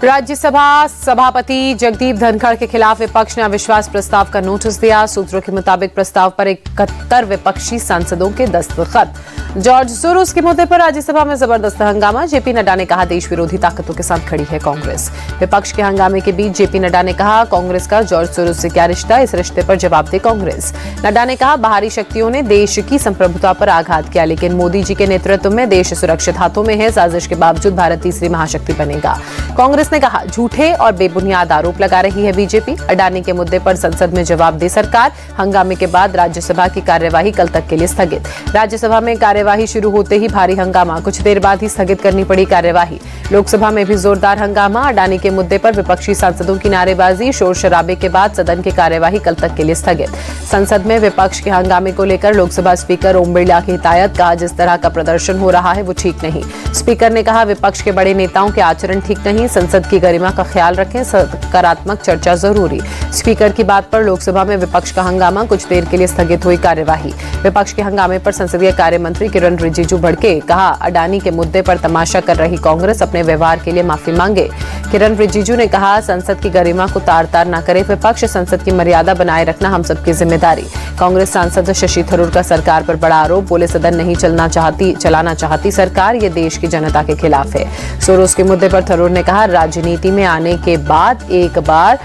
राज्यसभा सभापति जगदीप धनखड़ के खिलाफ विपक्ष ने अविश्वास प्रस्ताव का नोटिस दिया। सूत्रों के मुताबिक प्रस्ताव पर 71 विपक्षी सांसदों के दस्तखत। जॉर्ज सोरोस के मुद्दे पर राज्यसभा में जबरदस्त हंगामा। जेपी नड्डा ने कहा, देश विरोधी ताकतों के साथ खड़ी है कांग्रेस। विपक्ष के हंगामे के बीच जेपी नड्डा ने कहा, कांग्रेस का जॉर्ज सोरोस से क्या रिश्ता, इस रिश्ते पर जवाब दे कांग्रेस। नड्डा ने कहा, बाहरी शक्तियों ने देश की संप्रभुता पर आघात किया, लेकिन मोदी जी के नेतृत्व में देश सुरक्षित हाथों में है। साजिश के बावजूद भारत तीसरी महाशक्ति बनेगा। कांग्रेस ने कहा, झूठे और बेबुनियाद आरोप लगा रही है बीजेपी। अडानी के मुद्दे पर संसद में जवाब दे सरकार। हंगामे के बाद राज्यसभा की कार्यवाही कल तक के लिए स्थगित। राज्यसभा में कार्यवाही शुरू होते ही भारी हंगामा, कुछ देर बाद ही स्थगित करनी पड़ी कार्यवाही। लोकसभा में भी जोरदार हंगामा। अडानी के मुद्दे पर विपक्षी सांसदों की नारेबाजी, शोर शराबे के बाद सदन की कार्यवाही कल तक के लिए स्थगित। संसद में विपक्ष के हंगामे को लेकर लोकसभा स्पीकर ओम बिरला की हिदायत, कहा, जिस तरह का प्रदर्शन हो रहा है वो ठीक नहीं। स्पीकर ने कहा, विपक्ष के बड़े नेताओं के आचरण ठीक नहीं, संसद की गरिमा का ख्याल रखें, सकारात्मक चर्चा जरूरी। स्पीकर की बात पर लोकसभा में विपक्ष का हंगामा, कुछ देर के लिए स्थगित हुई कार्यवाही। विपक्ष के हंगामे पर संसदीय कार्य मंत्री किरण रिजिजू भड़के, कहा, अडानी के मुद्दे पर तमाशा कर रही कांग्रेस अपने व्यवहार के लिए माफी मांगे। किरण रिजिजू ने कहा, संसद की गरिमा को तार तार न करे विपक्ष, संसद की मर्यादा बनाए रखना हम सबकी जिम्मेदारी। कांग्रेस सांसद शशि थरूर का सरकार पर बड़ा आरोप, बोले, सदन नहीं चलाना चाहती सरकार, ये देश की जनता के खिलाफ है। सोरोस के मुद्दे पर थरूर ने कहा, राजनीति में आने के बाद एक बार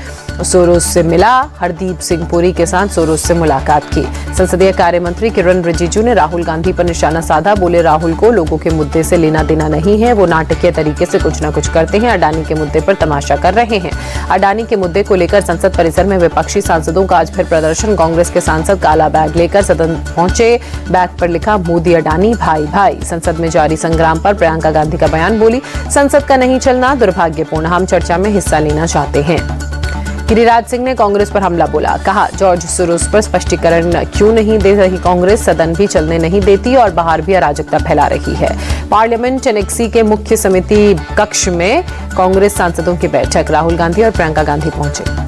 सोरोस से मिला, हरदीप सिंह पुरी के साथ सोरोस से मुलाकात की। संसदीय कार्य मंत्री किरण रिजिजू ने राहुल गांधी पर निशाना साधा, बोले, राहुल को लोगों के मुद्दे से लेना देना नहीं है, वो नाटकीय तरीके से कुछ न कुछ करते हैं, अडानी के मुद्दे पर तमाशा कर रहे हैं। अडानी के मुद्दे को लेकर संसद परिसर में विपक्षी सांसदों का आज फिर प्रदर्शन। कांग्रेस के सांसद काला बैग लेकर सदन पहुंचे, बैग पर लिखा, मोदी अडानी भाई भाई। संसद में जारी संग्राम पर प्रियंका गांधी का बयान, बोली, संसद का नहीं चलना दुर्भाग्यपूर्ण, हम चर्चा में हिस्सा लेना चाहते हैं। गिरिराज सिंह ने कांग्रेस पर हमला बोला, कहा, जॉर्ज सोरोस पर स्पष्टीकरण क्यों नहीं दे रही कांग्रेस, सदन भी चलने नहीं देती और बाहर भी अराजकता फैला रही है। पार्लियामेंट एनेक्सी के मुख्य समिति कक्ष में कांग्रेस सांसदों की बैठक, राहुल गांधी और प्रियंका गांधी पहुंचे।